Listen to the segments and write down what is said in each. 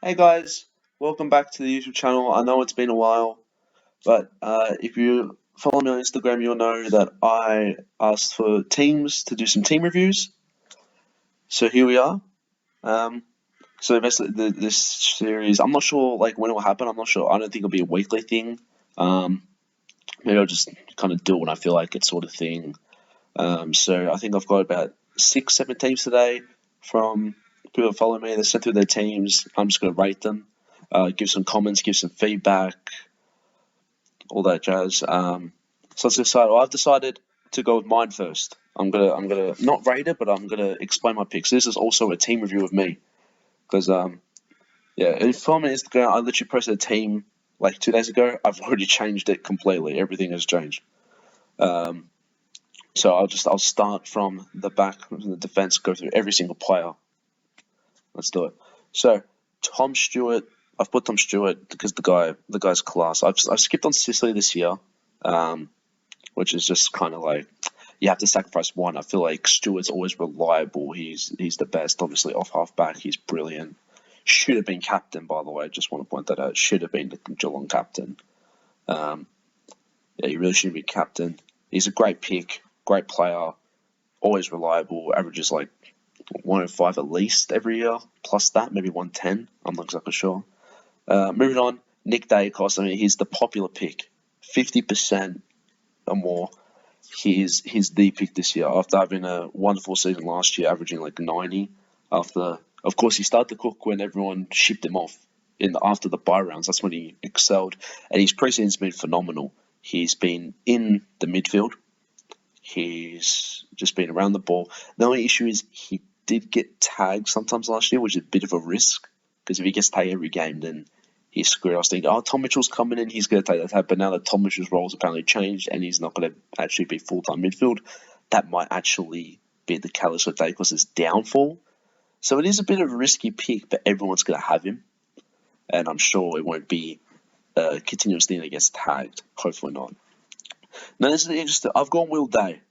Hey guys, welcome back to the YouTube channel. I know it's been a while, but if you follow me on Instagram, you'll know that I asked for teams to do some team reviews. So here we are. Um, so basically, this series, I'm not sure like when it will happen. I'm not sure. I don't think it'll be a weekly thing. Um, Maybe I'll just kind of do it when I feel like it, sort of thing. So I think I've got about 6, 7 teams today from people that follow me. They sent through their teams. I'm just going to rate them, give some comments, give some feedback, all that jazz. So let's decide. Well, I've decided to go with mine first. I'm gonna not rate it, but I'm gonna explain my picks. This is also a team review of me because yeah, if you follow me on Instagram, I literally posted a team like 2 days ago. I've already changed it completely. Everything has changed. Um, so I'll start from the back, from the defense, go through every single player. Let's do it. So Tom Stewart, I've put Tom Stewart because the guy's class. I've skipped on Sicily this year, um, which is just kind of like you have to sacrifice one. I feel like Stewart's always reliable. He's the best. Obviously off halfback, he's brilliant. Should have been captain, by the way. Just want to point that out. Should have been the Geelong captain. Um, yeah, he really should be captain. He's a great pick, great player, always reliable. Averages like 105 at least every year, plus that, maybe 110. I'm not exactly sure. Moving on, Nick Dacos. I mean, he's the popular pick, 50% or more. He's the pick this year after having a wonderful season last year, averaging like 90. After, of course, he started to cook when everyone shipped him off after the bye rounds. That's when he excelled, and his preseason's been phenomenal. He's been in the midfield. He's just been around the ball. The only issue is he did get tagged sometimes last year, which is a bit of a risk because if he gets tagged every game, then he's screwed. I was thinking, oh, Tom Mitchell's coming in, he's going to take that tag. But now that Tom Mitchell's role's apparently changed and he's not going to actually be full-time midfield, that might actually be the catalyst for Dacos' downfall. So it is a bit of a risky pick, but everyone's going to have him. And I'm sure it won't be a continuous thing that gets tagged. Hopefully not. Now, this is interesting. I've gone Will Day.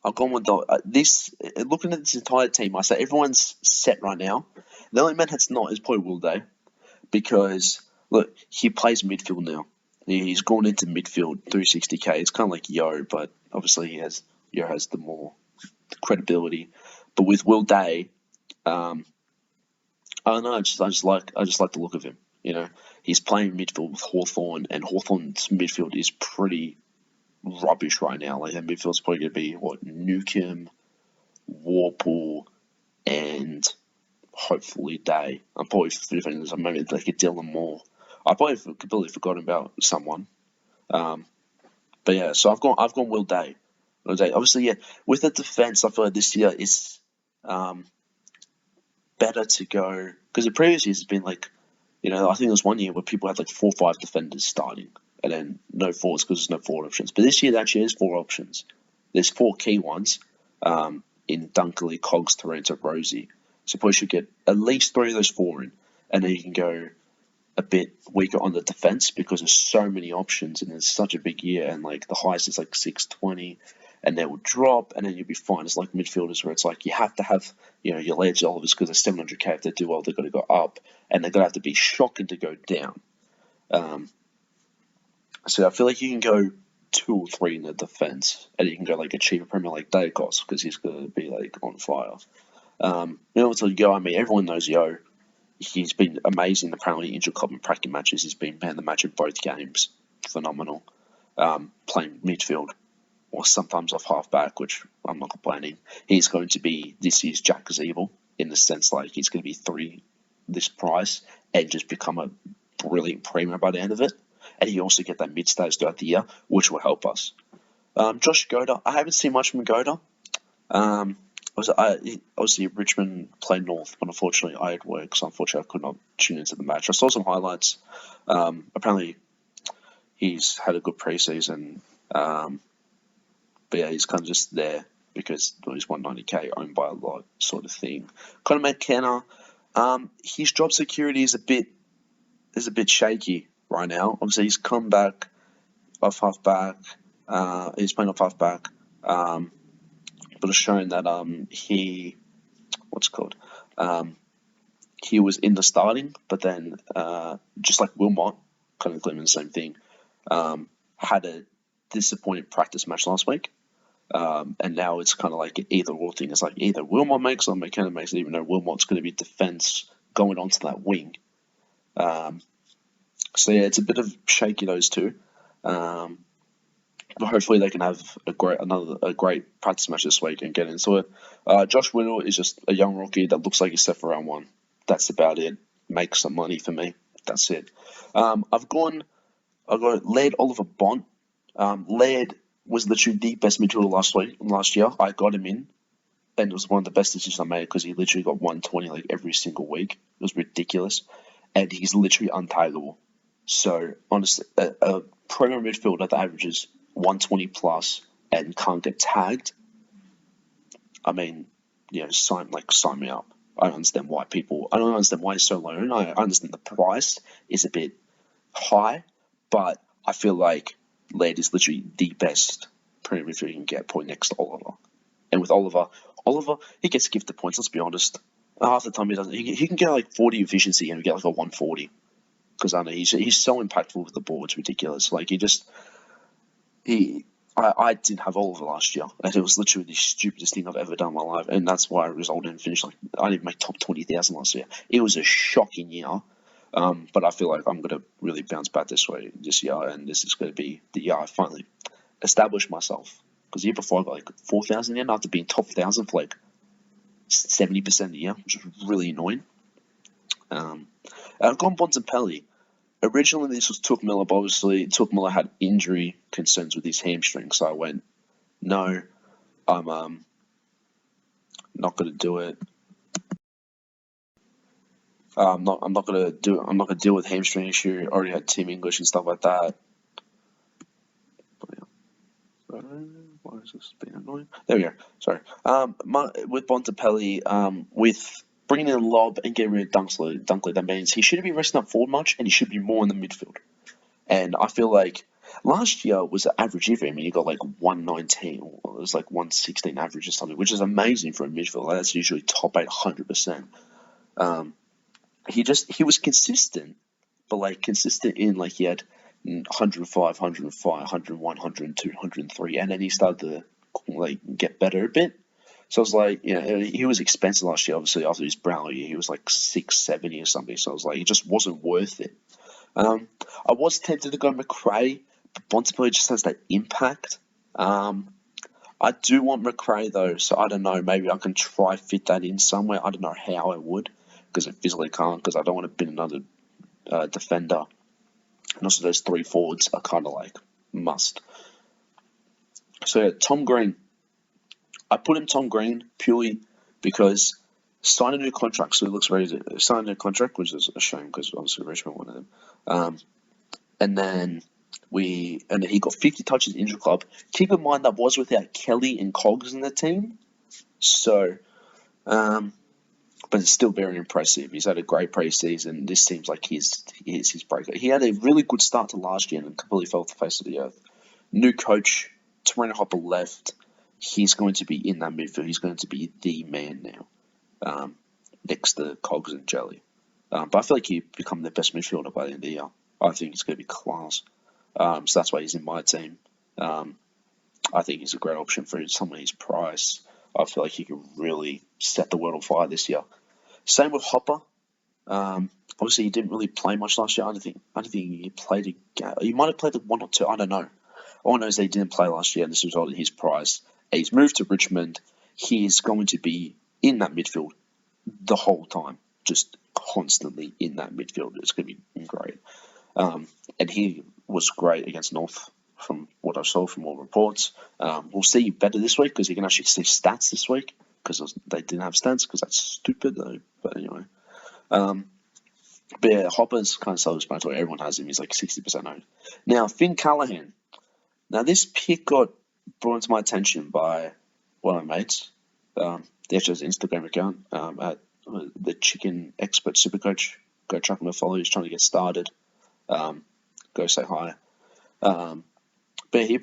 I've gone with this. Looking at this entire team, I say everyone's set right now. The only man that's not is probably Will Day because look, he plays midfield now. He's gone into midfield 360k. It's kind of like Yo, but obviously Yo has the more credibility. But with Will Day, um, I don't know. I just like the look of him. You know, he's playing midfield with Hawthorn, and Hawthorn's midfield is pretty rubbish right now. Like their midfield's probably going to be what Newcomb, Warple, and hopefully Day. I'm probably forgetting there's maybe like a Dylan Moore. I probably completely forgotten about someone. Um, but yeah, so I've gone Will Day. Will Day. Obviously, yeah. With the defense, I feel like this year it's um, better to go because the previous years has been like, I think there was one year where people had like 4 or 5 defenders starting and then no forwards because there's no forward options. But this year there actually is 4 options. There's 4 key ones in Dunkley, Cogs, Torrento, Rosie. So probably should get at least 3 of those 4 in, and then you can go a bit weaker on the defense because there's so many options and it's such a big year and like the highest is like 620 and they will drop and then you'll be fine. It's like midfielders where it's like you have to have your Ledge Olivers because they're 700k. If they do well, they've got to go up and they're going to have to be shocking to go down. So I feel like you can go 2 or 3 in the defense and you can go like a cheaper Premier League Dacos because he's going to be like on fire. Until Yo, I mean, everyone knows Yo. He's been amazing. Apparently, intra-club and practice matches, he's been man of the match in both games. Phenomenal. Playing midfield or sometimes off half-back, which I'm not complaining. He's going to be this year's Jack Zeeble in the sense like he's going to be 3 this price and just become a brilliant premier by the end of it. And he also get that mid-stage throughout the year, which will help us. Josh Goda, I haven't seen much from Goda. Obviously, Richmond played North, but unfortunately I had work, so unfortunately I could not tune into the match. I saw some highlights. Apparently, he's had a good preseason, but yeah, he's kind of just there because he's 190k, owned by a lot, sort of thing. Conor McKenna, his job security is a bit shaky right now. Obviously, he's come back off halfback. He's playing off halfback. But it's shown that he was in the starting, but then just like Wilmot, kind of claiming the same thing, had a disappointing practice match last week. And now it's kind of like an either or thing. It's like either Wilmot makes or McKenna makes it, even though Wilmot's going to be defence going onto that wing. So yeah, it's a bit of shaky, those two. But hopefully they can have a great practice match this week and get into it. Josh Whittle is just a young rookie that looks like he's set for round one. That's about it. Make some money for me. That's it. I've got Laird Oliver Bont. Laird was literally the best midfielder last year. I got him in, and it was one of the best decisions I made because he literally got 120 like every single week. It was ridiculous, and he's literally untaggable. So honestly, a premier midfielder that averages 120 plus and can't get tagged, I mean, sign me up. I don't understand why he's so low. And I understand the price is a bit high, but I feel like Laird is literally the best premier midfielder you can get, point next to Oliver. And with Oliver, he gets gifted points. Let's be honest. Half the time he doesn't. He can get like 40 efficiency and get like a 140. Because I know he's so impactful with the ball. It's ridiculous. Like I didn't have Oliver last year, and it was literally the stupidest thing I've ever done in my life, and that's why I resulted in finish I didn't make top 20,000 last year. It was a shocking year, but I feel like I'm gonna really bounce back this year, and this is gonna be the year I finally establish myself. Because the year before I got like 4,000 in after being top 1,000 for like 70% of the year, which was really annoying. I've gone Bontempelli. Originally, this was Touk Miller, but obviously Touk Miller had injury concerns with his hamstring, so I went, no, I'm not going to do it. I'm not going to do it. I'm not going to deal with hamstring issue. I already had Team English and stuff like that. Why is this being annoying? There we go. Sorry. With Bontempelli, with bringing in Lob and getting rid of Dunkley, that means he shouldn't be resting up forward much, and he should be more in the midfield. And I feel like last year was an average year for him. He got like 119, or it was like 116 average or something, which is amazing for a midfielder. That's usually top 8, 100%. He was consistent, but like consistent in like he had 105, 105, 101, 102, 103, and then he started to like get better a bit. So I was like, he was expensive last year. Obviously, after his Brownlow year, he was like 670 or something. So I was like, it just wasn't worth it. I was tempted to go McRae, but Bontempelli just has that impact. I do want McRae though, so I don't know. Maybe I can try fit that in somewhere. I don't know how I would, because I physically can't. Because I don't want to bin another defender. And also, those three forwards are kind of like must. So yeah, Tom Green. I put him Tom Green purely because signed a new contract, so he looks ready to sign a new contract, which is a shame because obviously Richmond wanted him. And then he got 50 touches in injury club. Keep in mind that was without Kelly and Cogs in the team, so but it's still very impressive. He's had a great pre-season. This seems like his breakout. He had a really good start to last year and completely fell off the face of the earth. New coach, Terrena Hopper left. He's going to be in that midfield. He's going to be the man now, next to Cogs and Jelly. But I feel like he'll become the best midfielder by the end of the year. I think he's going to be class. So that's why he's in my team. I think he's a great option for someone his price. I feel like he could really set the world on fire this year. Same with Hopper. Obviously, he didn't really play much last year. I don't think he played a game. He might have played one or two. I don't know. All I know is that he didn't play last year, and this resulted in his price. He's moved to Richmond. He is going to be in that midfield the whole time, just constantly in that midfield. It's going to be great. And he was great against North from what I saw from all reports. We'll see better this week because you can actually see stats this week because they didn't have stats because that's stupid though. But anyway. But yeah, Hopper's kind of self-explanatory. Everyone has him. He's like 60% owned. Now, Finn Callaghan. Now, this pick got brought into my attention by one of my mates. He actually has an Instagram account at the Chicken Expert Supercoach. Go track him and follow. He's trying to get started. Go say hi. But when he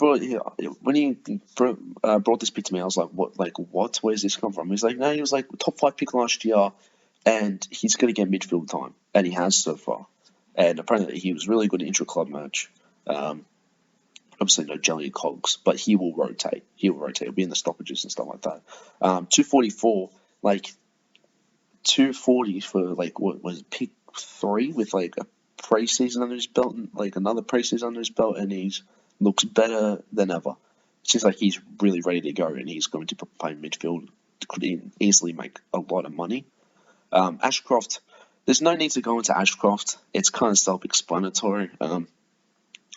brought this pick to me, I was like, what? Where's this come from? He's like, no, he was like top 5 pick last year. and he's going to get midfield time, and he has so far. And apparently he was really good in intra-club match. Obviously no jelly cogs, but he will rotate. He'll be in the stoppages and stuff like that. 244, like 240 for like what was it, pick 3 with like a preseason under his belt, and like another preseason under his belt, and he's looks better than ever. It seems like he's really ready to go, and he's going to play midfield. Could easily make a lot of money. Ashcroft, there's no need to go into Ashcroft. It's kind of self-explanatory.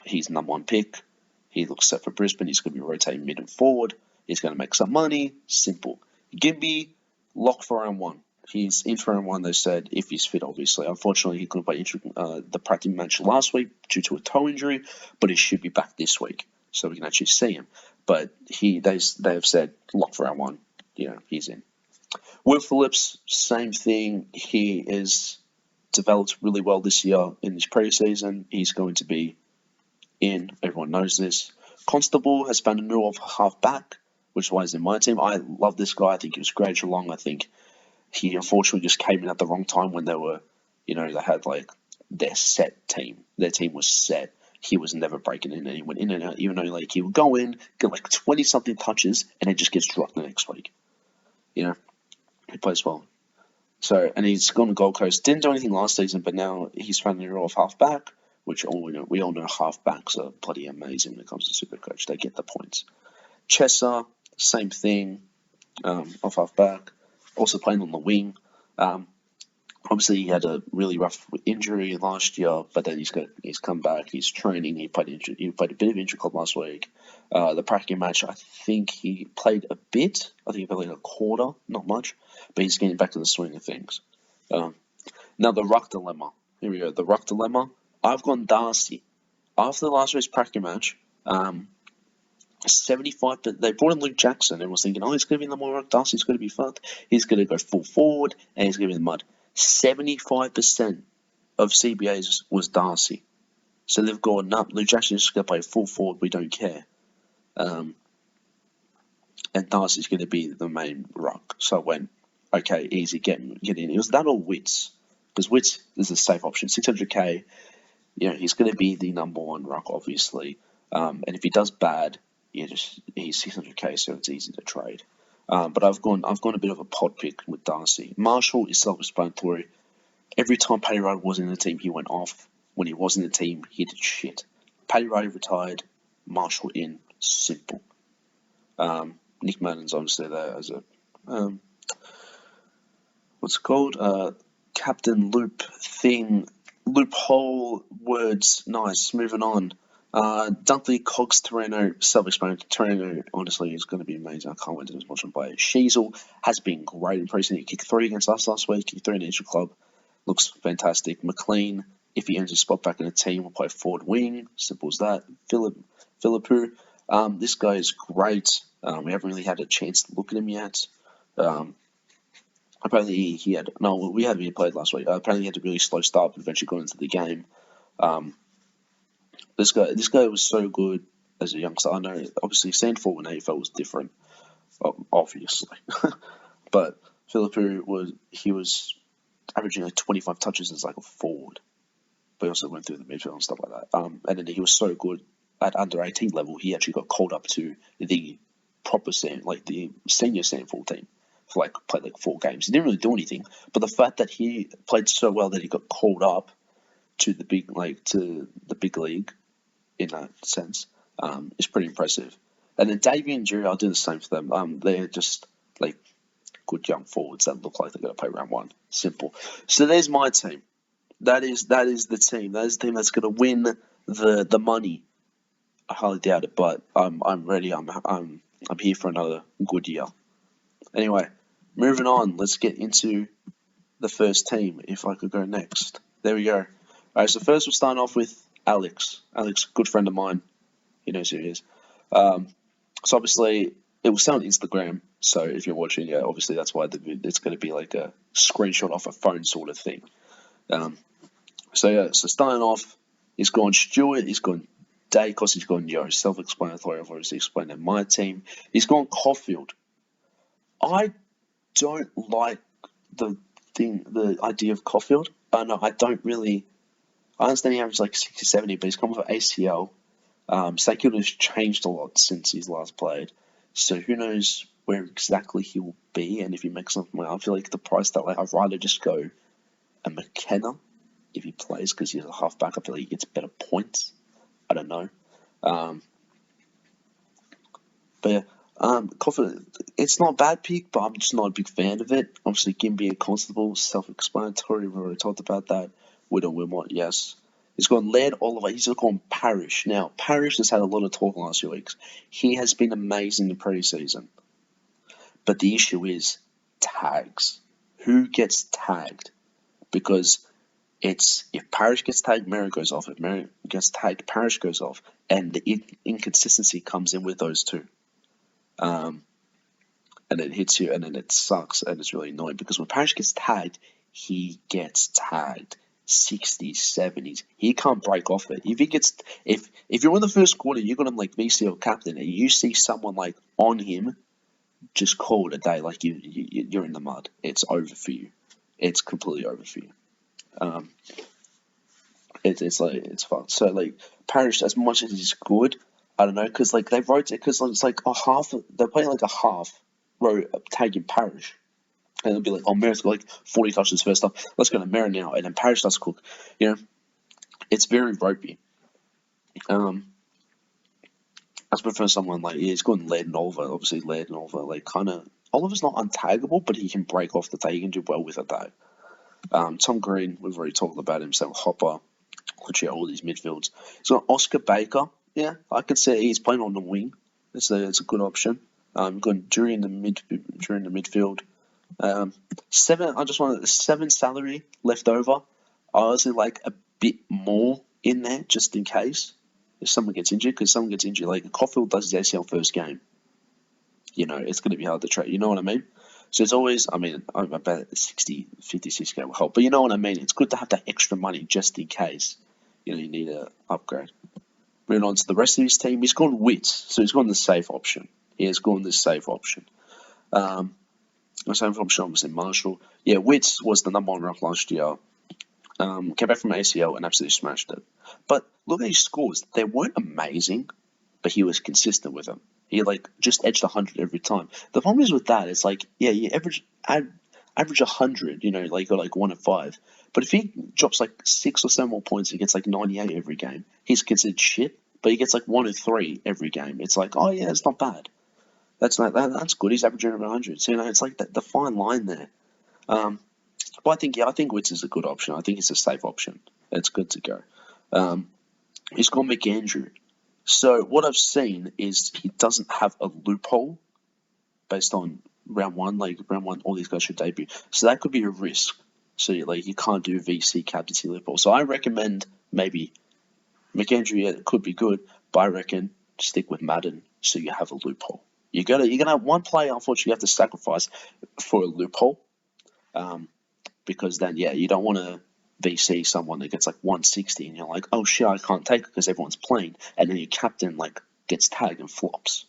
He's number 1 pick. He looks set for Brisbane. He's going to be rotating mid and forward. He's going to make some money. Simple. Gimby, lock for round 1. He's in for round 1, they said, if he's fit, obviously. Unfortunately, he couldn't play the practice match last week due to a toe injury, but he should be back this week, so we can actually see him. But they have said, lock for round 1. He's in. Will Phillips, same thing. He is developed really well this year in this preseason. He's going to be in. Everyone knows this. Constable has found a new half back, which is why he's in my team. I love this guy. I think he was great Geelong. I think he unfortunately just came in at the wrong time when they were, they had like their set team. Their team was set. He was never breaking in, and he went in and out, even though like he would go in, get like 20-something touches, and it just gets dropped the next week. He plays well. So, and he's gone to Gold Coast. Didn't do anything last season, but now he's found a new half back, which we all know half backs are bloody amazing when it comes to SuperCoach. They get the points. Chesser, same thing, off half back, also playing on the wing. Obviously, he had a really rough injury last year, but then he's come back. He's training. He played a bit of intra-club last week. The practice match, I think he played a bit. I think he played a quarter, not much, but he's getting back to the swing of things. Now the ruck dilemma. Here we go. The ruck dilemma. I've gone Darcy. After the last week's practice match, 75. They brought in Luke Jackson and was thinking, he's going to be in the more ruck. Darcy's going to be fucked. He's going to go full forward and he's going to be in the mud. 75% of CBAs was Darcy. So they've gone up. Luke Jackson's just going to play full forward. We don't care. And Darcy's going to be the main ruck. So I went, okay, easy, get in. It was that or Wits. Because Wits is a safe option. 600k, he's going to be the number 1 ruck, obviously. And if he does bad, he's 600k, so it's easy to trade. But I've gone a bit of a pod pick with Darcy. Marshall is self-explanatory. Every time Paddy Ryder was in the team, he went off. When he was in the team, he did shit. Paddy Ryder retired. Marshall in. Simple. Nick Madden's obviously there as a what's it called? Captain Loop thing. Loophole words. Nice. Moving on. Dunkley, Cogs, Torino, self-explanatory. Torino, honestly, is going to be amazing. I can't wait to watch him play. Sheasel has been great in preseason. He kicked 3 against us last week. Kicked 3 in the initial club. Looks fantastic. McLean, if he earns a spot back in the team, will play forward wing. Simple as that. Philippou, this guy is great. We haven't really had a chance to look at him yet. Apparently we had him played last week. Apparently he had a really slow start, but eventually got into the game. This guy was so good as a youngster. I know, obviously, Sandford when AFL was different, obviously. But Philippou was averaging like 25 touches as like a forward. But he also went through the midfield and stuff like that. And then he was so good at under 18 level, he actually got called up to the proper the senior Sandford team for played 4 games. He didn't really do anything, but the fact that he played so well that he got called up to the big league in that sense is pretty impressive. And then Davey and Jerry, I'll do the same for them. They're just good young forwards that look like they're going to play round 1. Simple. So there's my team. That is the team. That is the team that's going to win the money. I highly doubt it, but I'm ready. I'm here for another good year. Anyway, moving on. Let's get into the first team. If I could go next, there we go. All right. So first we'll start off with Alex. Alex, good friend of mine. He knows who he is. So obviously it was sent on Instagram. So if you're watching, obviously that's why it's going to be like a screenshot off a phone sort of thing. So starting off, he's gone Stewart, he's gone Dacos, he's gone Yo. Self-explanatory. I've obviously explained in my team. He's gone Caulfield. I don't like the the idea of Caulfield. No, I don't really. I understand he averaged like 60, 70, but he's come with ACL. Sakiel has changed a lot since he's last played, so who knows where exactly he will be and if he makes enough money. I feel like the price that I'd rather just go a McKenna if he plays because he's a halfback. I feel like he gets better points. I don't know. But yeah, Caulfield, it's not a bad pick, but I'm just not a big fan of it. Obviously, Gimby and Constable, self-explanatory. We already talked about that. Widow Wilmot, yes. He's gone Laird Oliver. He's gone Parrish. Now, Parrish has had a lot of talk in the last few weeks. He has been amazing in pre-season. But the issue is tags. Who gets tagged? Because it's if Parrish gets tagged, Merritt goes off. If Merritt gets tagged, Parrish goes off. And the inconsistency comes in with those two. And it hits you, and then it sucks, and it's really annoying because when Parrish gets tagged, he gets tagged 60s, 70s. He can't break off it. If you're in the first quarter, you got him like VC or captain, and you see someone like on him, just call it a day. Like you're in the mud. It's over for you. It's completely over for you. It's fucked. So like Parrish, as much as he's good, I don't know, because like they rotate because it's like a half. They're playing like a half row tagging Parrish, and it'll be like, oh, Merritt's got like 40 touches first up. Let's go to Merritt now, and then Parrish does cook. You know, it's very ropey. I prefer someone like he's going Laird and Oliver. Obviously, Laird and Oliver like kind of Oliver's not untaggable, but he can break off the tag. He can do well with a tag. Tom Green, we've already talked about him. So Hopper, literally all these midfields. So Oscar Baker, yeah, I could say he's playing on the wing. It's a good option. Going during the midfield. Seven. I just wanted 7 salary left over. I honestly like a bit more in there just in case if someone gets injured. Because someone gets injured, like Caulfield does his ACL first game. You know, it's going to be hard to trade. You know what I mean? So it's always, I mean, I'm about 50, 60K will help. But you know what I mean? It's good to have that extra money just in case, you know, you need to upgrade. Moving on to the rest of his team, he's gone Wits. So he's gone the safe option. He has gone the safe option. The same option, obviously, Marshall. Yeah, Wits was the number 1 ruck last year. Came back from ACL and absolutely smashed it. But look at his scores. They weren't amazing, but he was consistent with them. He like just edged 100 every time. The problem is with that, it's like, yeah, you average 100, you know, like you're like 1 of 5. But if he drops like 6 or 7 more points, he gets like 98 every game. He's considered shit, but he gets like 1 of 3 every game. It's like, oh yeah, it's not bad. That's good. He's averaging over 100. So you know, it's like the fine line there. But I think Wits is a good option. I think it's a safe option. It's good to go. He's got McAndrew. So what I've seen is he doesn't have a loophole based on round one. Like round one, all these guys should debut. So that could be a risk. So like you can't do VC captaincy loophole. So I recommend maybe McAndrew. Yeah, it could be good, but I reckon stick with Madden so you have a loophole. You're gonna have one player. Unfortunately, you have to sacrifice for a loophole. Because then, yeah, you don't want to VC someone that gets like 160 and you're like, oh shit, I can't take it because everyone's playing, and then your captain like gets tagged and flops.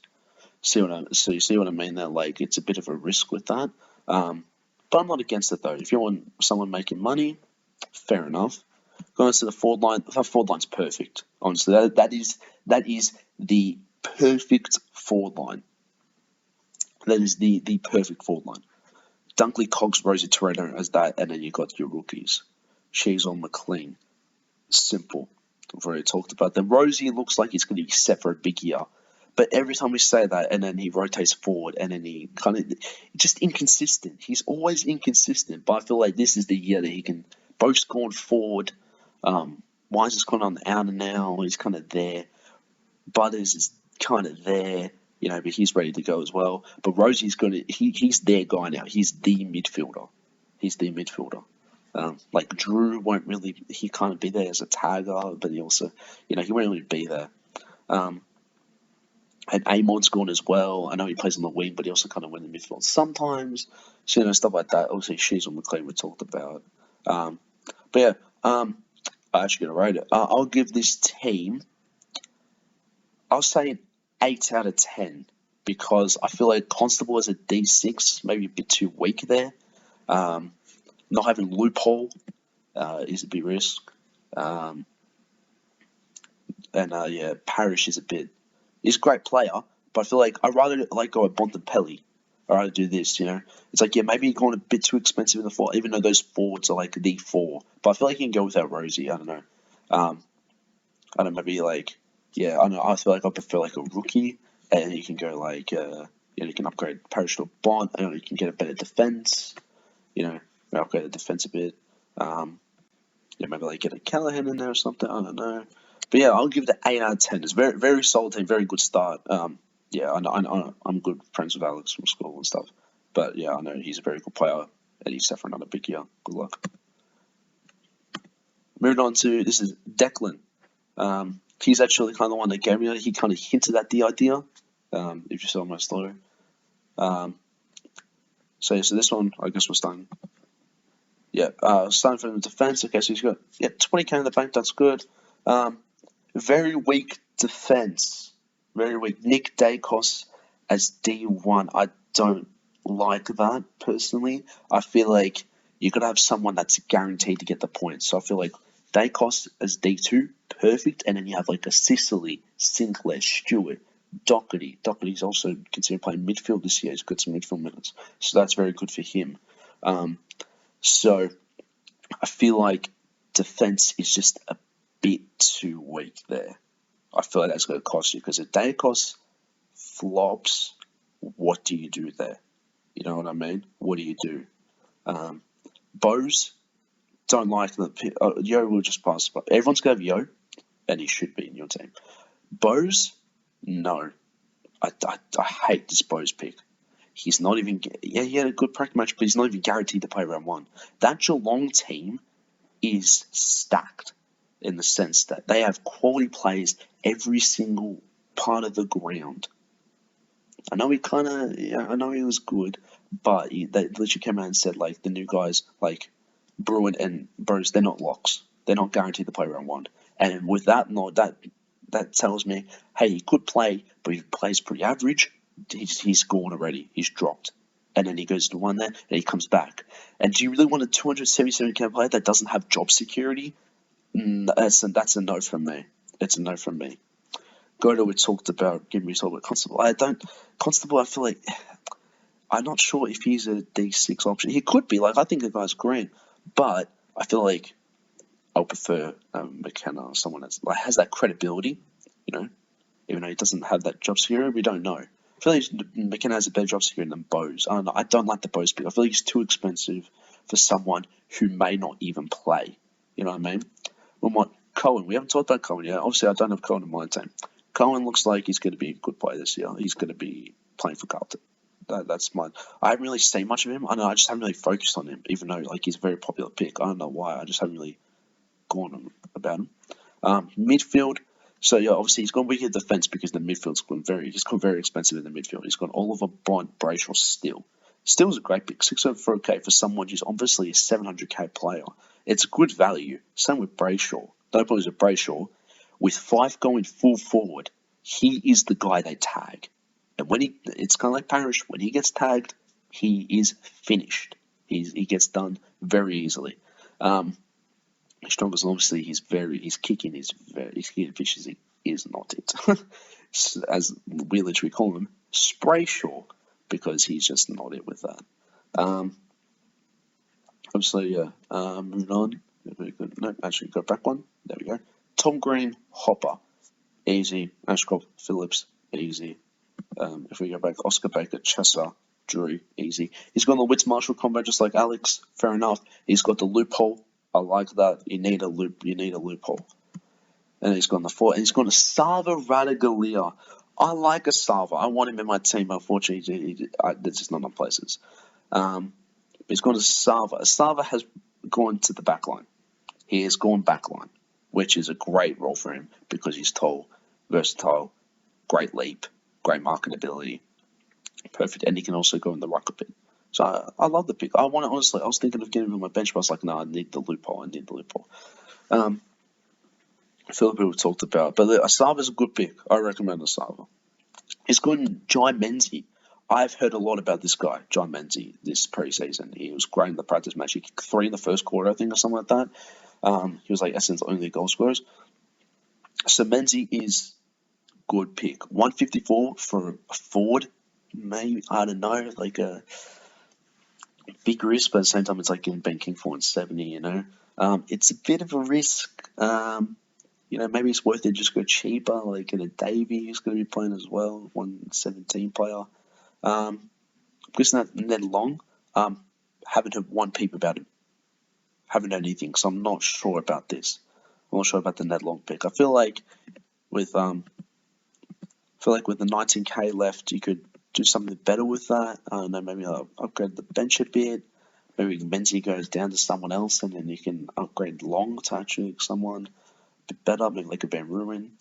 So you see what I mean there? Like it's a bit of a risk with that. But I'm not against it though. If you want someone making money, fair enough. Going to the forward line, the forward line's perfect. Honestly, that is the perfect forward line. That is the perfect forward line. Dunkley, Cogs, Rosie, Toretto as that, and then you got your rookies. She's on McLean. Simple. I've already talked about them. Rosie looks like he's going to be set for a big year. But every time we say that, and then he rotates forward, and then he kind of just inconsistent. He's always inconsistent, but I feel like this is the year that he can both going forward. Wise is kind of on the outer now. He's kind of there. Butters is kind of there. You know, but he's ready to go as well. But Rosie's he's their guy now. He's the midfielder. Like Drew won't really, he can't be there as a tagger, but he also, you know, he won't really be there. And Amon's gone as well. I know he plays on the wing, but he also kind of went in the midfield sometimes. So, you know, stuff like that. Obviously, she's on McLean we talked about. But yeah, I'm actually going to rate it. I'll give this team, I'll say an 8 out of 10 because I feel like Constable is a D6, maybe a bit too weak there. Not having loophole is a big risk. Parrish is he's a great player, but I feel like I'd rather go at Bontempelli. I'd rather do this, It's like, maybe you're going a bit too expensive in the four, even though those forwards are like the four. But I feel like you can go without Rosie. I don't know. I don't know, maybe I don't know. I feel like I prefer like a rookie, and you can go you can upgrade Parrish to a Bont, and you can get a better defense. Maybe upgrade the defense a bit. Maybe get a Callahan in there or something. I don't know. But I'll give it an 8 out of 10. It's very, very solid team, very good start. I'm good friends with Alex from school and stuff. But I know he's a very good player, and he's set for another big year. Good luck. Moving on to, this is Declan. He's actually kind of the one that gave me it. He kind of hinted at the idea, if you saw my story. So this one, I guess we're starting. Starting from the defense. Okay, so he's got 20k in the bank. That's good. Very weak defense. Very weak. Nick Dacos as D1. I don't like that personally. I feel like you got to have someone that's guaranteed to get the points. So I feel like Dacos as D2, perfect. And then you have a Sicily, Sinclair, Stewart, Doherty. Doherty's also considered playing midfield this year. He's got some midfield minutes. So that's very good for him. So I feel like defense is just a bit too weak there. I feel like that's going to cost you, because if Dacos flops, what do you do there? You know what I mean? What do you do? Bose, don't like the Yo will just pass. But everyone's going to have Yo, and he should be in your team. Bose, no. I hate this Bose pick. He's not even, he had a good practice match, but he's not even guaranteed to play round one. That Geelong team is stacked in the sense that they have quality players every single part of the ground. I know I know he was good, but they literally came out and said, the new guys, Bruin and Bros, they're not locks. They're not guaranteed to play round one. And with that, that tells me, hey, he could play, but if he plays pretty average, he's gone already. He's dropped. And then he goes to one there, and he comes back. And do you really want a 277k player that doesn't have job security? That's a no from me. It's a no from me. Godo, we talked about, Constable. Constable, I feel like, I'm not sure if he's a D6 option. He could be. I think the guy's green. But I feel like I'll prefer McKenna, someone that has that credibility, even though he doesn't have that job security. We don't know. I feel like McKenna has a better job security than Bose. I don't know. I don't like the Bose pick. I feel like he's too expensive for someone who may not even play. You know what I mean? Cohen. We haven't talked about Cohen yet. Obviously, I don't have Cohen in my team. Cohen looks like he's going to be a good player this year. He's going to be playing for Carlton. That's mine. I haven't really seen much of him. I know. I just haven't really focused on him, even though he's a very popular pick. I don't know why. I just haven't really gone on about him. Midfield. So obviously he's gone weak in defense because the midfield's gone very expensive in the midfield. He's gone Oliver, Bont, Brayshaw, Steele. Steele's a great pick, 604k for someone who's obviously a 700k player. It's good value. Same with Brayshaw. No problems with Brayshaw. With Fife going full forward, he is the guy they tag. And it's kind of like Parrish. When he gets tagged, he is finished. He gets done very easily. Strongest, obviously, his kicking efficiency is not it. As we literally call him, Sprayshaw, because he's just not it with that. Obviously, moving on. No, actually, go back one. There we go. Tom Green, Hopper, easy. Ashcroft, Phillips, easy. If we go back, Oscar Baker, Chesser, Drew, easy. He's got the Wits Marshall combo just like Alex. Fair enough. He's got the loophole. I like that. You need a loophole. And he's gone the 4. And he's gone to Sava Radaglia. I like a Sava. I want him in my team. Unfortunately, there's just not enough places. He's gone to Sava. Sava has gone to the back line. He has gone back line, which is a great role for him because he's tall, versatile, great leap, great marking ability. Perfect. And he can also go in the ruck a bit. So I love the pick. I was thinking of getting him on my bench, but I was like, no, I need the loophole. Philip we talked about, but Asava's a good pick. I recommend Asava. He's good in Jai Menzies. I've heard a lot about this guy, John Menzies, this preseason. He was great in the practice match. He kicked 3 in the first quarter, I think, or something like that. He was like Essendon's only goal scorers. So Menzies is good pick. 154 for a forward, maybe, I don't know, like a big risk, but at the same time, it's like getting Ben King for 170, you know. It's a bit of a risk. Maybe it's worth it just go cheaper, like get a Davey who's going to be playing as well, 117 player. Guessing that Ned Long, haven't heard one peep about him. Haven't heard anything, so I'm not sure about this. I'm not sure about the Ned Long pick. I feel like with the 19k left, you could do something better with that. I don't know, maybe I'll upgrade the bench a bit. Maybe Menzies goes down to someone else, and then you can upgrade Long to actually someone a bit better, maybe like a Ben Ruin.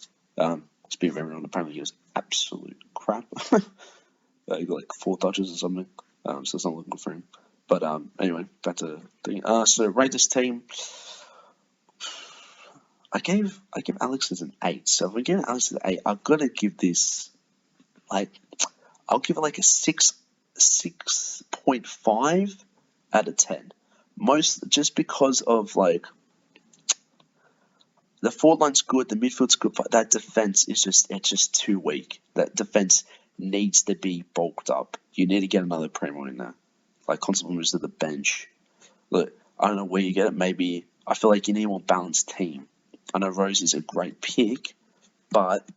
Speaking of Ben Ruin, apparently he was absolute crap. He got like 4 touches or something, so it's not looking good for him. But anyway, back to the thing. So rate this team. I gave Alex as an 8. So if we give Alex an 8, I've got to give this I'll give it like a 6.5 out of 10. Most just because of like the forward line's good, the midfield's good, but that defense is just too weak. That defense needs to be bulked up. You need to get another Primo in there, like constant moves to the bench. Look, I don't know where you get it. Maybe I feel like you need a more balanced team. I know Rhodes is a great pick, but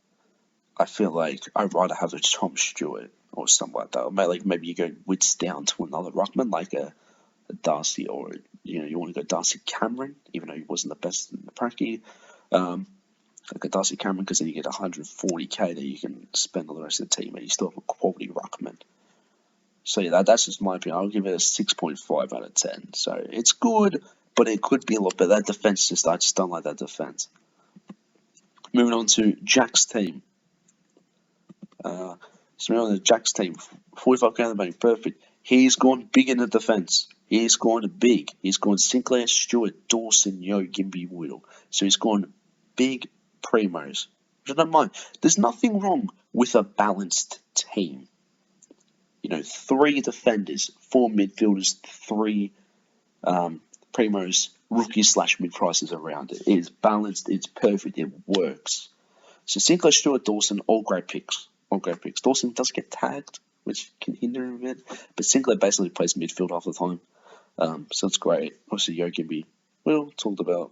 I feel like I'd rather have a Tom Stewart or something like that. Or maybe you go Wits down to another ruckman like a Darcy, or you want to go Darcy Cameron, even though he wasn't the best in the pracky. Like a Darcy Cameron, because then you get 140k that you can spend on the rest of the team, and you still have a quality ruckman. So yeah, that's just my opinion. I'll give it a 6.5 out of 10. So it's good, but it could be a lot better. That defense I just don't like that defense. Moving on to Jack's team. So moving on to Jack's team, 45k in the bank, perfect. He's gone big in the defense. He's gone big. He's gone Sinclair, Stewart, Dawson, Yo, Gimby, Whittle. So he's gone big primos, which I don't mind. There's nothing wrong with a balanced team. 3 defenders, 4 midfielders, 3 primos, rookies / mid-prices around it. It is balanced. It's perfect. It works. So Sinclair, Stewart, Dawson, all great picks. Dawson does get tagged, which can hinder him a bit, but Sinclair basically plays midfield half the time. So it's great. Obviously, Yo Gimby, Will talked about,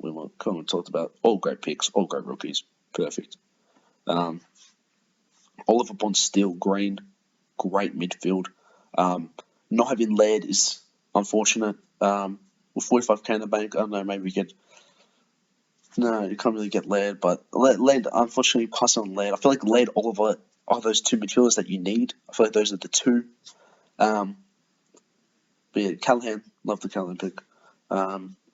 all great picks, all great rookies. Perfect. Oliver Bond, Steele, Green, great midfield. Not having Laird is unfortunate. With 45k in the bank, I don't know, maybe we get... No, you can't really get Laird, but Laird, unfortunately, pass on Laird. I feel like Laird, Oliver are those 2 midfielders that you need. I feel like those are the 2. But yeah, Callahan, love the Callahan pick.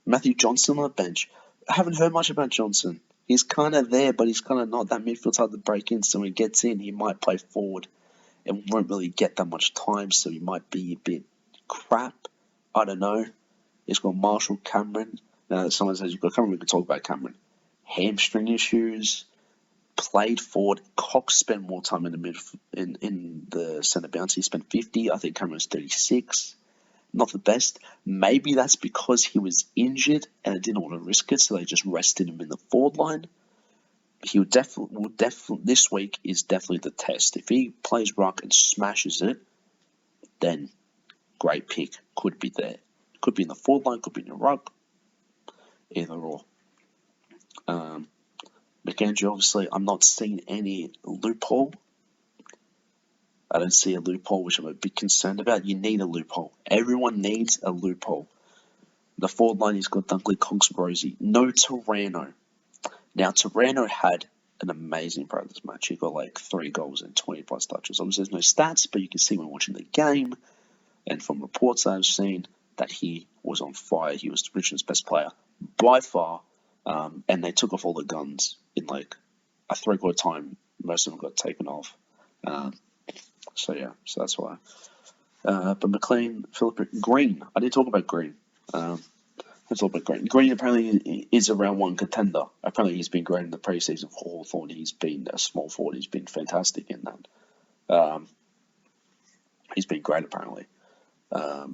Matthew Johnson on the bench. I haven't heard much about Johnson. He's kind of there, but he's kind of not that midfield type to break in. So when he gets in, he might play forward and won't really get that much time. So he might be a bit crap. I don't know. He's got Marshall, Cameron. Now, someone says you've got Cameron. We could talk about Cameron. Hamstring issues. Played forward. Cox spent more time in the in the centre bounce. He spent 50. I think Cameron's 36. Not the best. Maybe that's because he was injured and they didn't want to risk it, so they just rested him in the forward line. He would definitely this week is definitely the test. If he plays ruck and smashes it, then great pick. Could be there. Could be in the forward line. Could be in the ruck. Either or. McAndrew, obviously, I'm not seeing any loophole. I don't see a loophole, which I'm a bit concerned about. You need a loophole. Everyone needs a loophole. The forward line, he's got Dunkley, Conks, Rosie. No Torano. Now, Torano had an amazing practice match. He got like 3 goals and 20 plus touches. Obviously, there's no stats, but you can see when watching the game and from reports I've seen that he was on fire. He was Richmond's best player by far. And they took off all the guns in like a 3/4 time. Most of them got taken off. So that's why. But McLean, Philip, Green. I didn't talk about Green. Let's talk about Green. Green apparently is a round 1 contender. Apparently he's been great in the preseason for Hawthorn. He's been a small forward. He's been fantastic in that. He's been great apparently.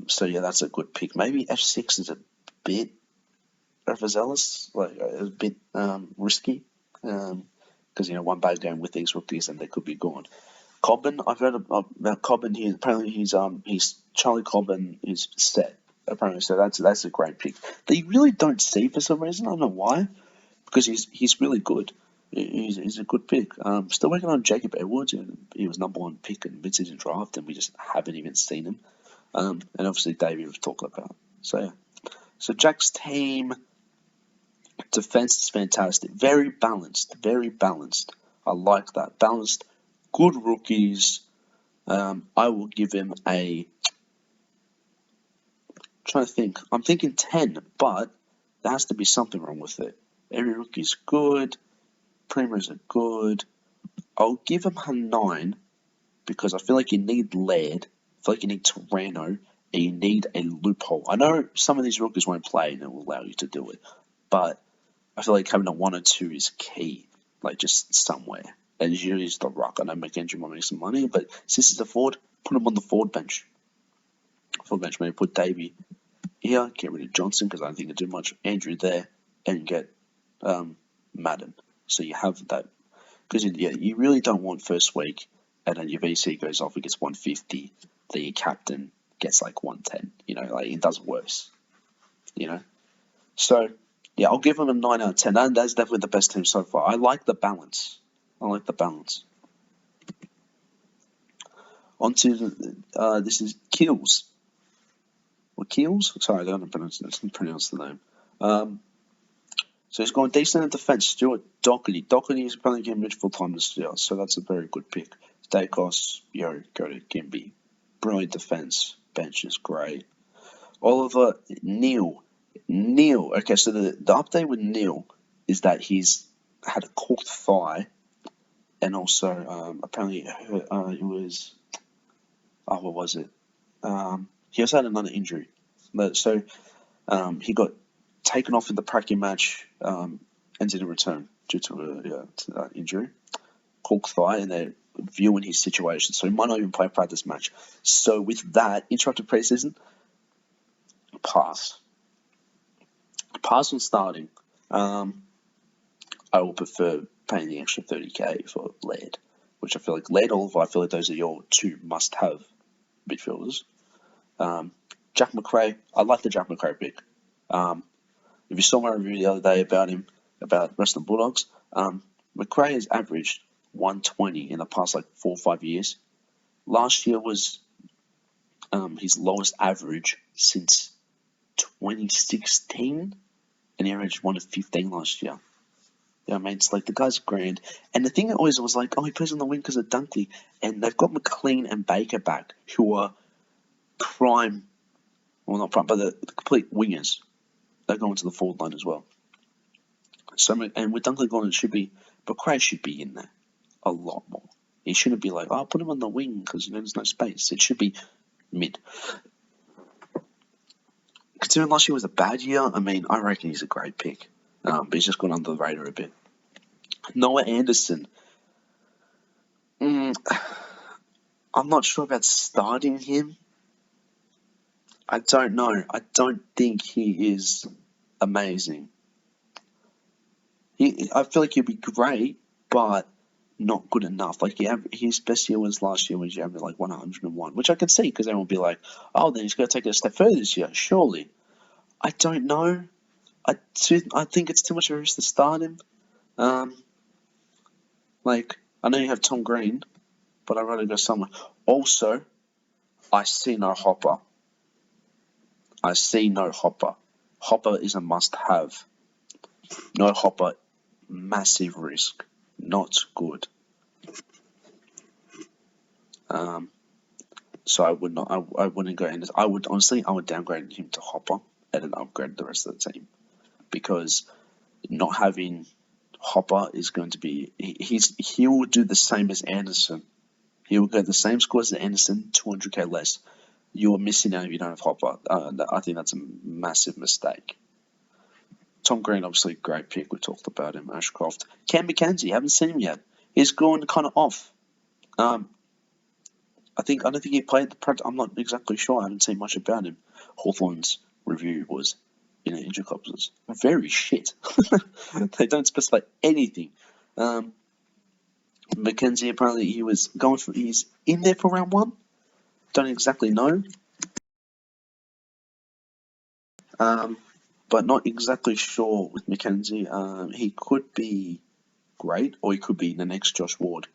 So yeah, that's a good pick. Maybe F6 is a bit overzealous, like a bit risky, because one bad game with these rookies and they could be gone. Cobbin, I've heard about Cobbin. Apparently he's Charlie Cobbin is set apparently, so that's a great pick. They really don't see for some reason. I don't know why, because he's really good. He's a good pick. Still working on Jacob Edwards. He was #1 pick in mid-season draft, and we just haven't even seen him. And obviously Davey we've talked about. So yeah. So Jack's team defense is fantastic. Very balanced. Very balanced. I like that. Balanced. Good rookies. I will give him a. Trying to think. I'm thinking 10, but there has to be something wrong with it. Every rookie's good. Primers are good. I'll give him a 9 because I feel like you need Laird. I feel like you need Torano, and you need a loophole. I know some of these rookies won't play and it will allow you to do it, but I feel like having a 1 or 2 is key, like just somewhere. And usually it's the ruck. I know McKendry might make some money, but since he's a forward, put him on the forward bench. Maybe put Davey here, get rid of Johnson because I don't think they do much. Andrew there, and get Madden. So you have that. Because you really don't want first week, and then your VC goes off, it gets 150, then your captain gets like 110. Like it does worse. So yeah, I'll give him a 9 out of 10. And that's definitely the best team so far. I like the balance. On to this is Keels. Or Keels? Sorry, I don't pronounce the name. So he's going decent in defence. Stuart Doherty. Doherty is apparently getting Mitch full time this year, so that's a very good pick. Dacos, go to Gimby. Brilliant defence. Bench is great. Oliver Neal. Okay, so the update with Neal is that he's had a corked thigh, and also apparently it was. Oh, what was it? He also had another injury. So he got taken off in the Pracky match and didn't return due to that injury. Cork thigh, and they're viewing his situation, so he might not even play a practice match. So with that, interrupted preseason, pass on starting. I will prefer paying the extra 30k for Laird, which I feel like Laird, Oliver, I feel like those are your 2 must-have midfielders. Jack McRae, I like the Jack McRae pick. If you saw my review the other day about him, about Western Bulldogs, McRae has averaged 120 in the past 4 or 5 years. Last year was his lowest average since 2016, and he averaged 115 last year. I mean, it's like the guy's grand. And the thing that always was like, he plays on the wing because of Dunkley, and they've got McLean and Baker back, who are prime, well not prime, but the complete wingers. They're going to the forward line as well. So, and with Dunkley gone, McRae should be in there a lot more. He shouldn't be like, put him on the wing because there's no space. It should be mid. Considering last year was a bad year, I mean, I reckon he's a great pick. But he's just gone under the radar a bit. Noah Anderson. I'm not sure about starting him. I don't know. I don't think he is amazing. I feel like he'd be great, but not good enough. Like his best year was last year when he averaged 101, which I can see because everyone will be like, then he's going to take it a step further this year, surely. I don't know. I think it's too much of a risk to start him. I know you have Tom Green, but I'd rather go somewhere. Also, I see no Hopper. Hopper is a must-have. No Hopper, massive risk. Not good. So I would not. I wouldn't go in. I would downgrade him to Hopper and then upgrade the rest of the team, because not having Hopper is going to be. He will do the same as Anderson. He will get the same scores as Anderson, 200k less. You are missing out if you don't have Hopper. I think that's a massive mistake. Tom Green, obviously, great pick. We talked about him. Ashcroft. Cam McKenzie, haven't seen him yet. He's gone kind of off. I don't think he played the practice. I'm not exactly sure. I haven't seen much about him. Hawthorn's review was in an injury club was very shit. They don't specify anything. Mackenzie apparently he's in there for round 1. Don't exactly know. But not exactly sure with Mackenzie. He could be great, or he could be the next Josh Ward,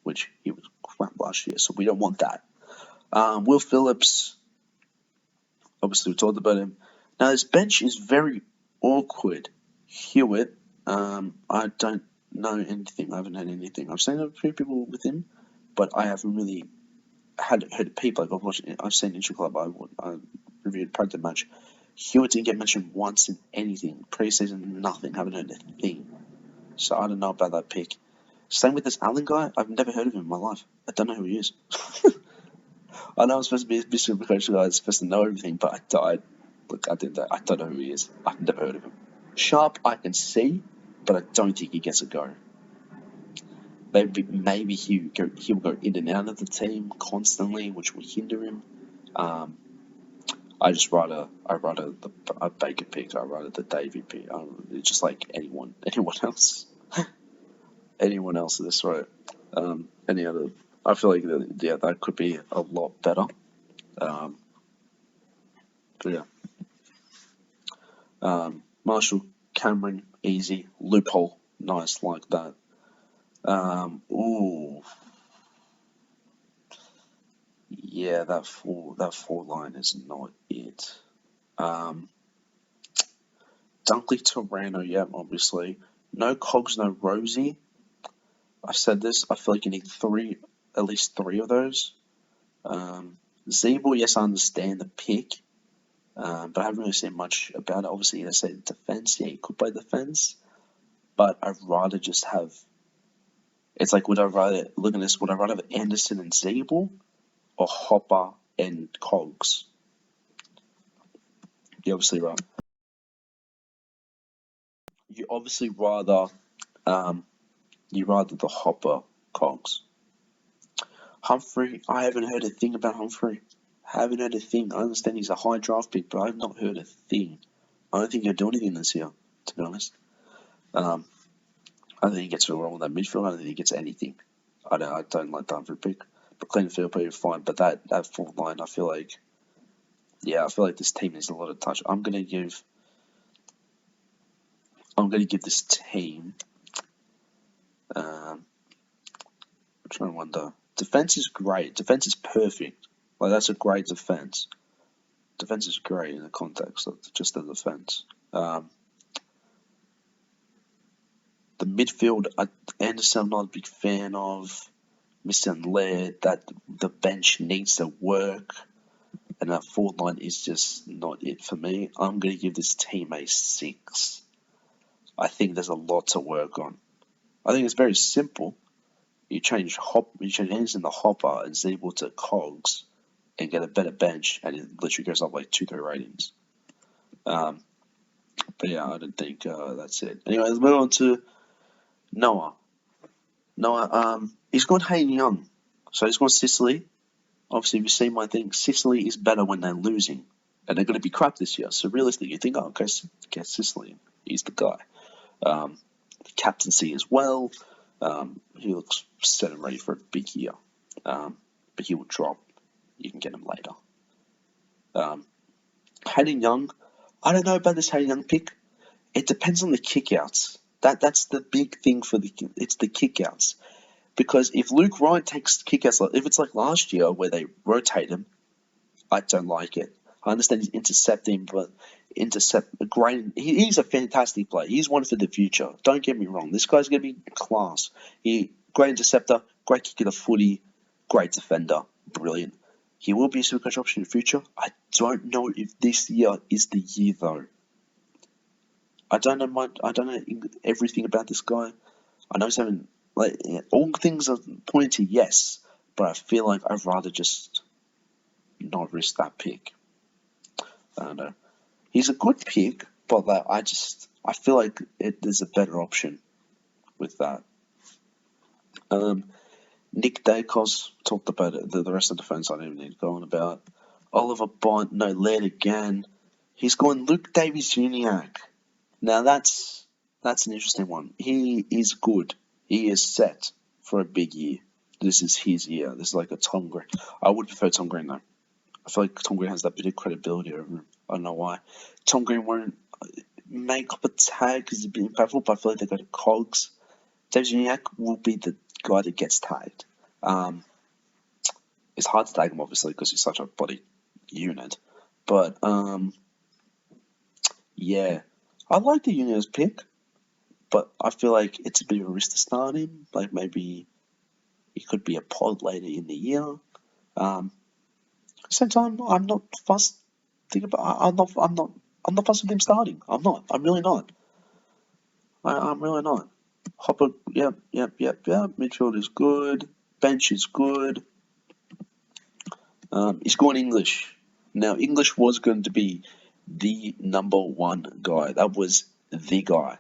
which he was crap last year, so we don't want that. Will Phillips, obviously we talked about him. Now this bench is very awkward. Hewitt, I don't know anything. I haven't had anything. I've seen a few people with him, but I haven't really heard people. Like I've seen Intra Club. I reviewed Practice match. Hewitt didn't get mentioned once in anything. Preseason, nothing. Haven't heard a thing. So I don't know about that pick. Same with this Allen guy. I've never heard of him in my life. I don't know who he is. I know I'm supposed to be a SuperCoach guy. I'm supposed to know everything, but I don't know who he is. I've never heard of him. Sharp, I can see, but I don't think he gets a go. Maybe he'll go in and out of the team constantly, which will hinder him. I rather a Baker pick. I rather the Davey pick. It's just like anyone else. Anyone else at this rate. Any other? I feel like that could be a lot better. But yeah. Marshall, Cameron, easy. Loophole, nice like that. Ooh. Yeah, that four line is not it. Dunkley, Torano, yeah, obviously. No Cogs, no Rosie. I've said this. I feel like you need at least three of those. Zeeble, yes, I understand the pick, but I haven't really seen much about it. Obviously, they say defense. Yeah, he could play defense, but I'd rather just have. It's like, would I rather have Anderson and Zeeble, or Hopper and Cogs? You're obviously right. You obviously rather the Hopper Cogs. Humphrey, I haven't heard a thing about Humphrey. Haven't heard a thing. I understand he's a high draft pick, but I've not heard a thing. I don't think he'll do anything this year, to be honest. I don't think he gets a role in that midfield. I don't think he gets anything. I don't like the Humphrey pick. But Cleanfield will be fine. But that full line, I feel like this team needs a lot of touch. I'm gonna give this team. I'm trying to wonder. Defense is great. Defense is perfect. Like, that's a great defense. Defense is great in the context of just the defense. The midfield, Anderson, I'm not a big fan of. Mr. Laird, that the bench needs to work, and that forward line is just not it for me. I'm going to give this team a 6. I think there's a lot to work on. I think it's very simple. You change Anderson to Hopper and Zeeble to Cogs, and get a better bench, and it literally goes up like 2-3 ratings. But yeah, I don't think that's it. Anyway, let's move on to Noah. He's gone Hayden Young, so he's gone Sicily. Obviously, you've seen my thing. Sicily is better when they're losing, and they're going to be crap this year. So realistically, you think, okay, get Sicily. He's the guy. The captaincy as well. He looks set and ready for a big year, but he will drop. You can get him later. Hayden Young, I don't know about this Hayden Young pick. It depends on the kickouts. That's the big thing it's the kickouts. Because if Luke Ryan takes kickouts, if it's like last year where they rotate him, I don't like it. I understand he's intercepting, but great. He's a fantastic player. He's one for the future. Don't get me wrong. This guy's going to be class. Great interceptor, great kick of the footy, great defender, brilliant. He will be a SuperCoach option in the future. I don't know if this year is the year though. I don't know everything about this guy. I know he's having all things are pointing to yes, but I feel like I'd rather just not risk that pick. I don't know. He's a good pick, but I feel like there's a better option with that. Nick Dacos, talked about it. The rest of the defence I don't even need to go on about. Oliver Bont, no, led again. He's going Luke Davies-Uniacke. Now that's an interesting one. He is good. He is set for a big year. This is his year. This is like a Tom Green. I would prefer Tom Green though. I feel like Tom Green has that bit of credibility over him. I don't know why. Tom Green won't make up a tag because he's a bit impactful, but I feel like they go to Cogs. Davies-Uniacke will be the guy that gets tagged. It's hard to tag him obviously because he's such a body unit, but yeah, I like the Unions pick, but I feel like it's a bit of a risk to start him. Like maybe he could be a pod later in the year. At the same time, I'm not fussed. I'm not fussed with him starting. I'm not. I'm really not. I'm really not. Hopper, yep. Midfield is good. Bench is good. He's going English. Now, English was going to be the number one guy. That was the guy,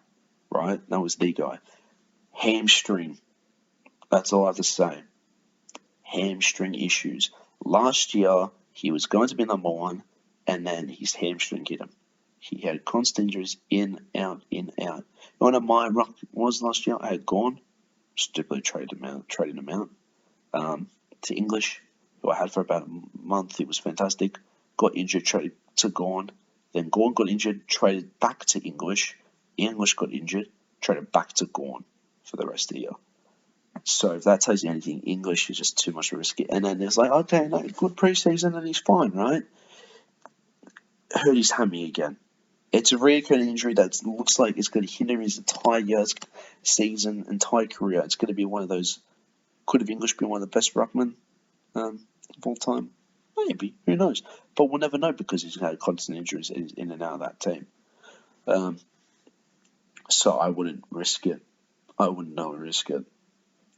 right? That was the guy. Hamstring. That's all I have to say. Hamstring issues. Last year, he was going to be number one, and then his hamstring hit him. He had constant injuries in, out. You know what my ruck was last year? I had gone, stupidly traded him out to English, who I had for about a month. It was fantastic. Got injured, traded to Gorn. Then Gorn got injured, traded back to English. English got injured, traded back to Gorn for the rest of the year. So if that tells you anything, English is just too much risk. And then there's like, okay, no, good preseason and he's fine, right? Hurt his hammy again. It's a recurring injury that looks like it's going to hinder his entire season, entire career. It's going to be one of those. Could have English been one of the best ruckmen of all time? Maybe. Who knows? But we'll never know because he's had constant injuries in and out of that team. So I wouldn't risk it. I wouldn't know risk it.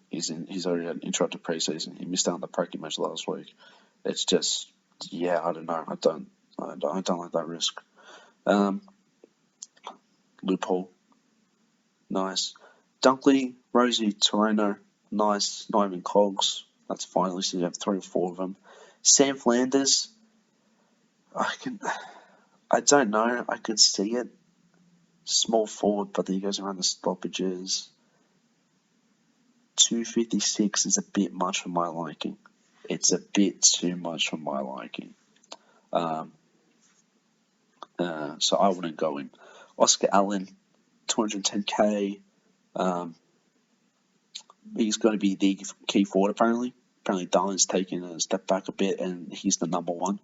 He's already had interrupted preseason. He missed out on the practice match last week. It's just, yeah, I don't know. I don't like that risk. Loophole, nice. Dunkley, Rosie, Torino, nice. Not even Cogs. That's finally so you have 3 or 4 of them. Sam Flanders, I don't know. I could see it. Small forward, but then he goes around the stoppages. 256 is a bit much for my liking. It's a bit too much for my liking. So I wouldn't go in. Oscar Allen, 210k. He's going to be the key forward apparently. Apparently Darlin's taking a step back a bit and he's the number one.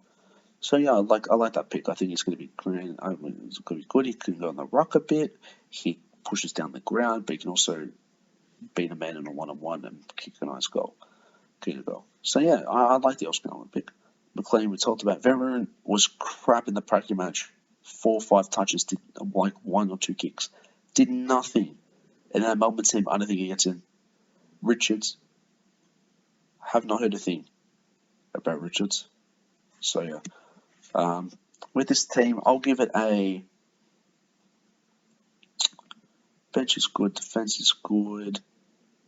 So yeah, I like that pick. I think it's going to be great. It's going to be good. He can go on the ruck a bit. He pushes down the ground, but he can also beat a man in a one-on-one and kick a nice goal. So yeah, I like the Oscar Allen pick. McLean, we talked about. Veteran was crap in the practice match. 4 or 5 touches, did like 1 or 2 kicks. Did nothing. And that Melbourne team, I don't think he gets in. Richards, have not heard a thing about Richards. So yeah. With this team, I'll give it a bench is good, defense is good,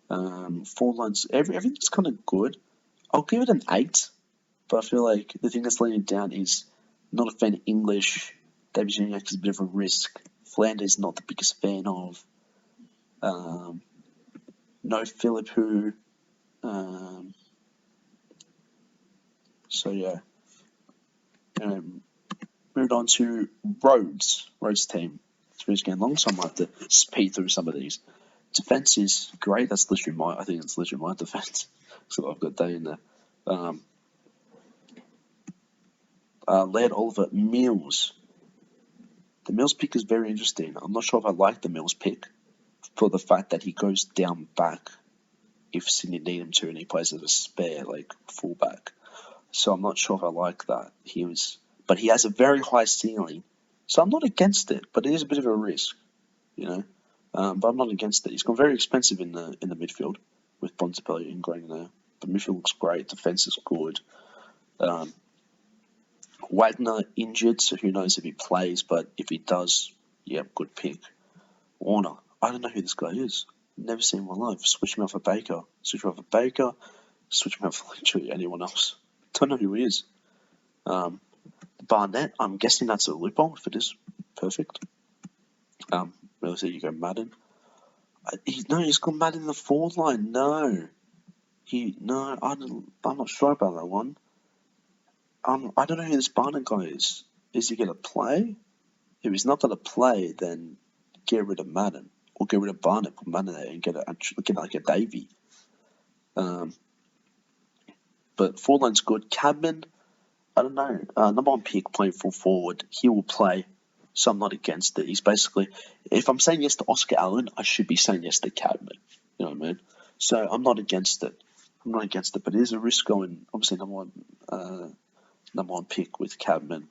forwards, everything's kind of good. I'll give it an 8, but I feel like the thing that's letting it down is not a fan of English. Davies-Uniacke is a bit of a risk. Flanders not the biggest fan of. No Philip who. So yeah. Moved on to Rhodes team. It's getting long, so I might have to speed through some of these. Defense is great. That's literally I think it's literally my defense. So I've got that in there. Laird Oliver, Mills. The Mills pick is very interesting. I'm not sure if I like the Mills pick for the fact that he goes down back if Sydney need him to and he plays as a spare, like fullback. So I'm not sure if I like that. But he has a very high ceiling. So I'm not against it, but it is a bit of a risk, you know. But I'm not against it. He's gone very expensive in the midfield with Bontempelli and Green there. The midfield looks great. Defense is good. Wagner injured, so who knows if he plays, but if he does, yeah, good pick. Warner, I don't know who this guy is. Never seen in my life. Switch me off for Baker. Switch me off for Baker. Switch me off for literally anyone else. Don't know who he is. Barnett, I'm guessing that's a loophole. If it is, perfect. Really say you go Madden. He's got Madden in the forward line. No. I'm not sure about that one. I don't know who this Barnett guy is. Is he going to play? If he's not going to play, then get rid of Madden. Or get rid of Barnett, put Madden there and get like a Davey. But forward line's good. Cadman, I don't know. Number one pick playing full forward. He will play. So I'm not against it. He's basically, if I'm saying yes to Oscar Allen, I should be saying yes to Cadman. You know what I mean? So I'm not against it. But it is a risk going, obviously, number one pick with Cadman.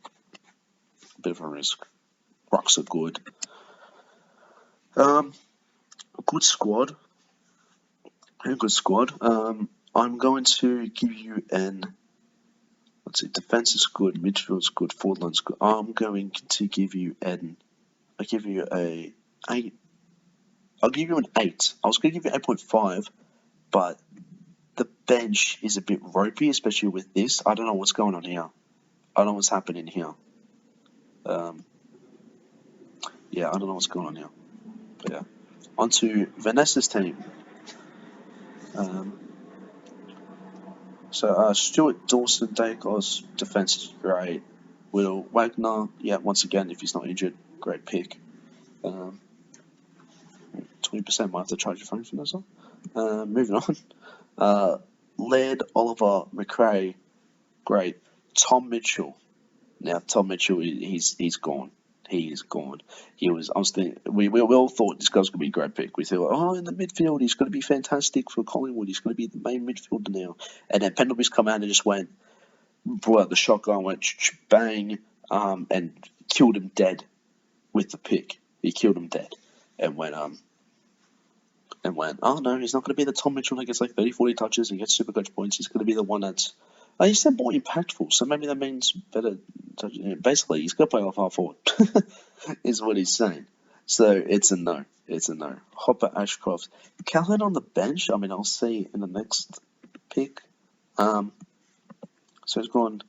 A bit of a risk. Rocks are good. A good squad. I'm going to give you let's see, defense is good, midfield's good, forward line's good. I'm going to give you an 8. I'll give you an 8. I was going to give you 8.5, but the bench is a bit ropey, especially with this. I don't know what's going on here. I don't know what's happening here. I don't know what's going on here. But yeah. On to Vanessa's team. Stuart, Dawson, Dacos, defense is great. Will Wagner, once again, if he's not injured, great pick. 20% might have to charge your phone for Vanessa. Moving on. Laird, Oliver, McRae, great. Tom Mitchell. Now, Tom Mitchell, he's gone. He is gone. We all thought this guy's going to be a great pick. We thought, in the midfield, he's going to be fantastic for Collingwood. He's going to be the main midfielder now. And then Pendlebury's come out and just brought out the shotgun, went bang, and killed him dead with the pick. He killed him dead. And went, oh no, he's not going to be the Tom Mitchell that gets like 30, 40 touches and gets SuperCoach points. He's going to be the one that's, he said more impactful, so maybe that means better. Basically, he's got to play off half forward, is what he's saying. So it's a no. Hopper, Ashcroft, Calhoun on the bench. I mean, I'll see in the next pick. So he's gone.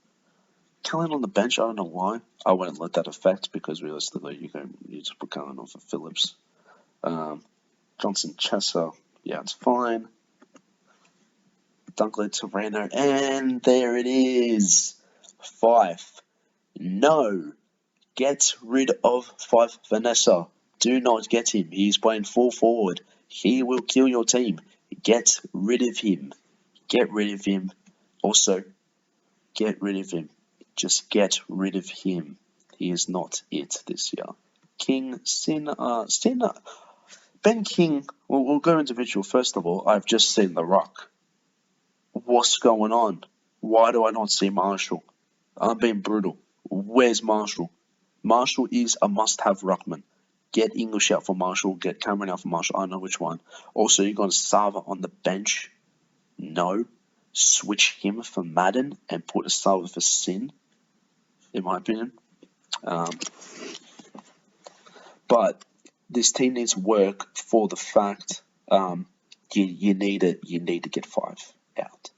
Calhoun on the bench. I don't know why. I wouldn't let that affect because realistically, you just put Calhoun on for Phillips. Johnson, Chesser. Yeah, it's fine. Dunkley, Torreno, and there it is. Fife. No. Get rid of Fife Vanessa. Do not get him. He's playing full forward. He will kill your team. Get rid of him. Also, get rid of him. Just get rid of him. He is not it this year. King, Sinner. Ben King, we'll go individual. First of all, I've just seen The Rock. What's going on? Why do I not see Marshall? I'm being brutal. Where's Marshall? Marshall is a must-have ruckman. Get English out for Marshall. Get Cameron out for Marshall. I don't know which one. Also, you got Sava on the bench. No. Switch him for Madden and put a Sava for Sin, in my opinion. But this team needs work for the fact you need to get Fife out.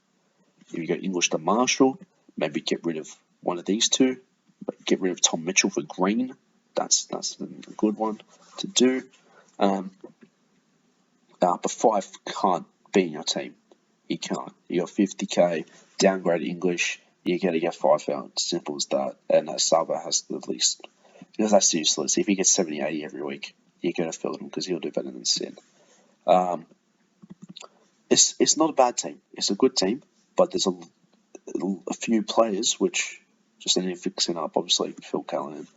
If you go English to Marshall, maybe get rid of one of these two. Get rid of Tom Mitchell for Green. That's a good one to do. But Fife can't be in your team. He can't. You got 50k, downgrade English. You got to get Fife out. Simple as that. And Saba has to at least, because that's useless. If he gets 70, 80 every week, you got to fill him because he'll do better than Sin. It's not a bad team. It's a good team, but there's a few players which just need fixing up. Obviously, Phil Callahan.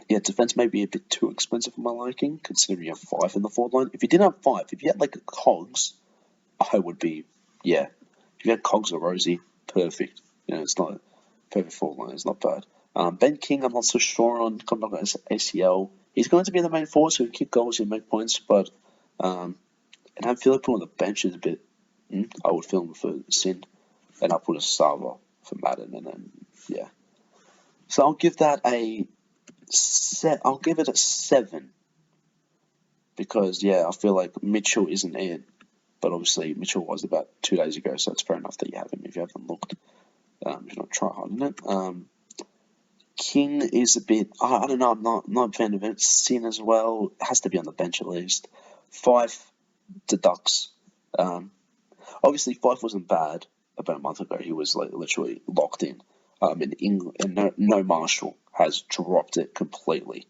Defense may be a bit too expensive for my liking, considering you have Fife in the forward line. If you didn't have Fife, if you had like a Cogs, I would be, If you had Cogs or Rosie, perfect. It's not perfect forward line. It's not bad. Ben King, I'm not so sure on. Coming up as ACL, he's going to be the main forward, so he'll kick goals, he'll make points, but and have Philip on the bench is a bit. I would fill him for Sin, and I'll put a Sava for Madden, and then So I'll give that I'll give it a 7. because I feel like Mitchell isn't it, but obviously Mitchell was about 2 days ago, so it's fair enough that you have him if you haven't looked. If not, try hard on it. King is a bit, I don't know, I'm not a fan of it. Sin as well, has to be on the bench at least. Fife deducts. Obviously, Fife wasn't bad about a month ago. He was like literally locked in. In England, and no Marshall has dropped it completely.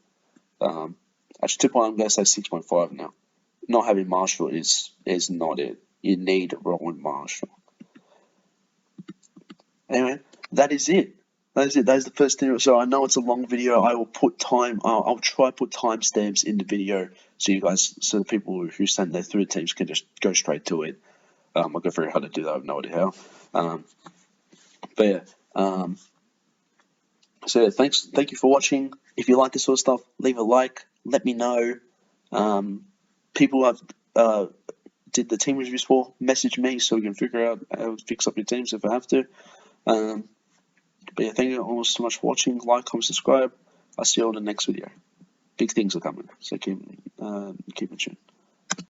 Actually, 2 I'm going to say 6.5 now. Not having Marshall is not it. You need Rowan Marshall. Anyway, that is it. That is it. That is the first thing. So I know it's a long video. I will put time. I'll try to put timestamps in the video so you guys, so the people who send their through teams can just go straight to it. I'll go figure out how to do that. I have no idea how. But yeah. So yeah, thank you for watching. If you like this sort of stuff, leave a like. Let me know. People I've did the team reviews for, message me so we can figure out how to fix up your teams if I have to. But yeah, thank you all so much for watching. Like, comment, subscribe. I'll see you all in the next video. Big things are coming, so keep it tuned.